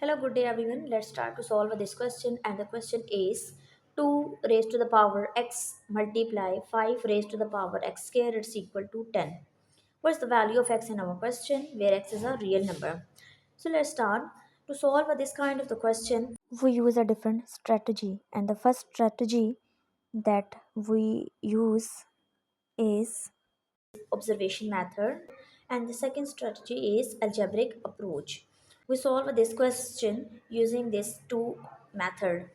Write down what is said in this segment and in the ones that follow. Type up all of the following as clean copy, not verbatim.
Hello, good day everyone. Let's start to solve this question, and the question is 2 raised to the power x multiply 5 raised to the power x square is equal to 10. What is the value of x in our question where x is a real number? So let's start. To solve this kind of the question, we use a different strategy, and the first strategy that we use is observation method, and the second strategy is algebraic approach. We solve this question using these two method.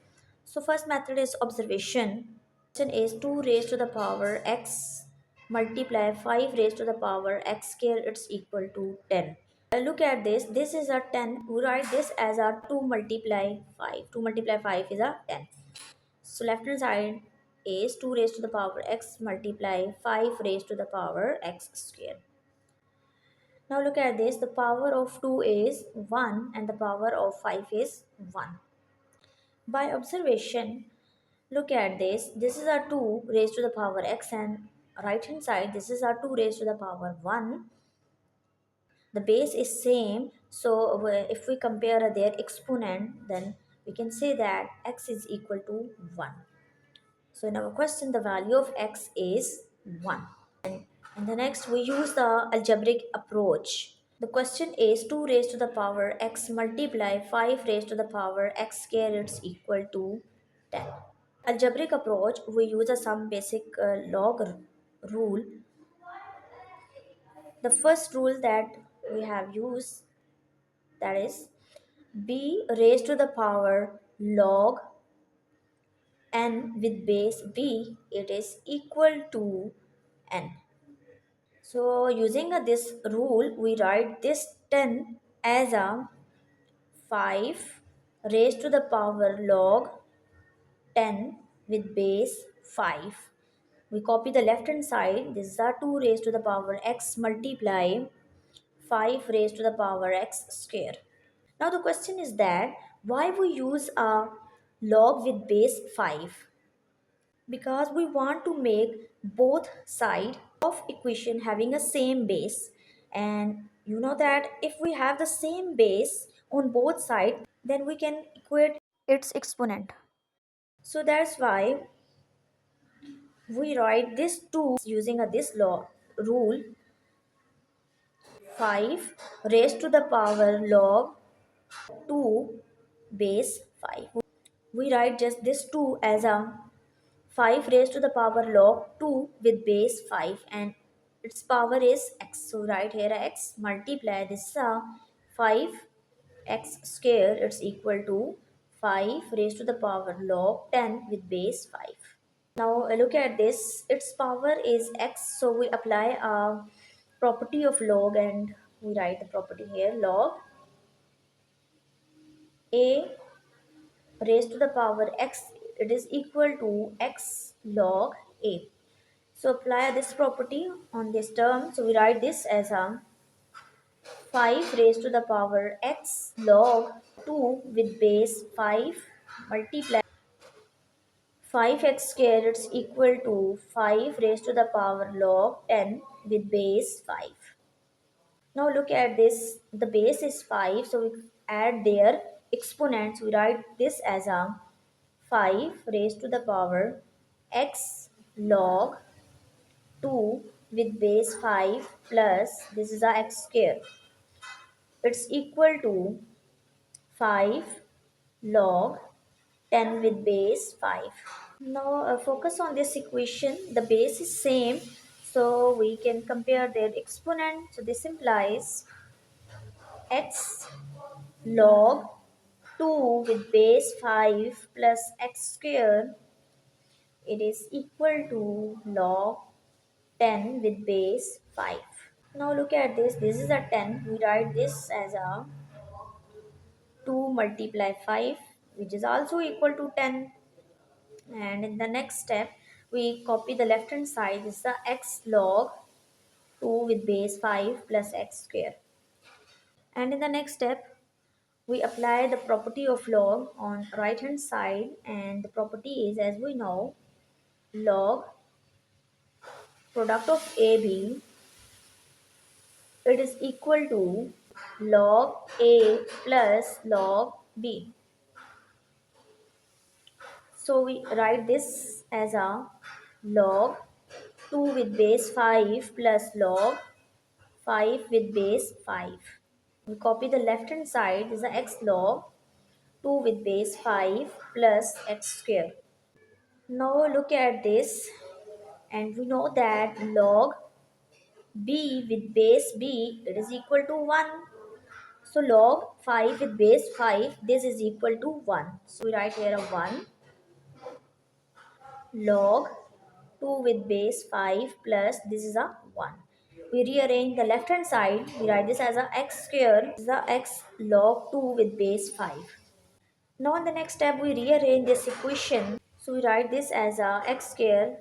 So first method is observation. Question is 2 raised to the power x multiply 5 raised to the power x square it's equal to 10. Look at this is a 10. We write this as a 2 multiply 5. 2 multiply 5 is a 10. So left hand side is 2 raised to the power x multiply 5 raised to the power x square. Now look at this. The power of 2 is 1 and the power of 5 is 1. By observation, look at this. This is a 2 raised to the power x, and right hand side this is a 2 raised to the power 1. The base is same. So if we compare their exponent, then we can say that x is equal to 1. So in our question, the value of x is 1. And the next, we use the algebraic approach. The question is 2 raised to the power x multiply 5 raised to the power x square is equal to 10. Algebraic approach, we use some basic log rule. The first rule that we have used, that is b raised to the power log n with base b, it is equal to n. So using this rule, we write this 10 as a 5 raised to the power log 10 with base 5. We copy the left hand side. This is a 2 raised to the power x multiply 5 raised to the power x square. Now the question is that why we use a log with base 5? Because we want to make both side of equation having a same base, and you know that if we have the same base on both sides, then we can equate its exponent. So that's why we write this 2 using this law rule. 5 raised to the power log 2 base 5. We write just this 2 as a 5 raised to the power log 2 with base 5, and its power is x. So right here x multiply this is a 5 x square, it's equal to 5 raised to the power log 10 with base 5. Now look at this, its power is x, so we apply a property of log, and we write the property here. Log a raised to the power x, it is equal to x log a. So apply this property on this term. So we write this as a 5 raised to the power x log 2 with base 5 multiply 5x squared is equal to 5 raised to the power log 10 with base 5. Now look at this. The base is 5, so we add their exponents. We write this as a 5 raised to the power x log 2 with base 5 plus this is a x square. It's equal to 5 log 10 with base 5. Now focus on this equation. The base is same, so we can compare their exponent. So this implies x log 2 with base 5 plus x square, it is equal to log 10 with base 5. Now look at this. This is a 10. We write this as a 2 multiply 5, which is also equal to 10. And in the next step, we copy the left hand side. This is the x log 2 with base 5 plus x square. And in the next step, we apply the property of log on right hand side, and the property is, as we know, log product of AB, it is equal to log A plus log b. So we write this as a log 2 with base 5 plus log 5 with base 5. We copy the left hand side, this is a x log 2 with base 5 plus x square. Now look at this, and we know that log b with base b, it is equal to 1. So log 5 with base 5, this is equal to 1. So we write here a 1 log 2 with base 5 plus this is a 1. We rearrange the left hand side, we write this as a x square, this is a x log 2 with base 5. Now in the next step we rearrange this equation. So we write this as a x square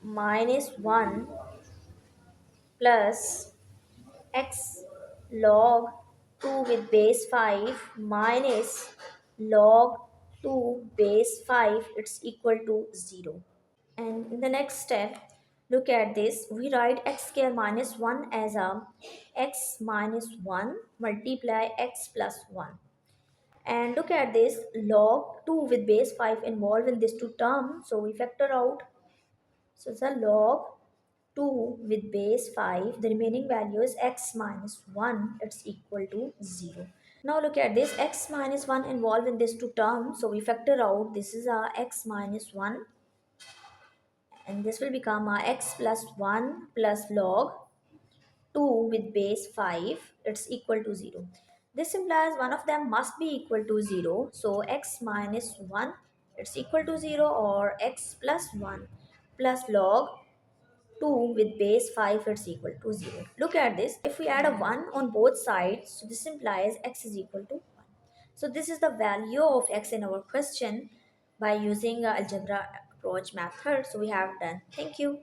minus 1 plus x log 2 with base 5 minus log 2 base 5, it's equal to 0. And in the next step, look at this. We write x square minus 1 as a x minus 1 multiply x plus 1. And look at this log 2 with base 5 involved in this two term. So we factor out. So it's a log 2 with base 5. The remaining value is x minus 1. It's equal to 0. Now look at this x minus 1 involved in this two term. So we factor out. This is our x minus 1, and this will become our x plus 1 plus log 2 with base 5, it's equal to 0. This implies one of them must be equal to 0. So x minus 1, it's equal to 0, or x plus 1 plus log 2 with base 5, it's equal to 0. Look at this. If we add a 1 on both sides, so this implies x is equal to 1. So this is the value of x in our question by using algebra approach method. So we have done. Thank you.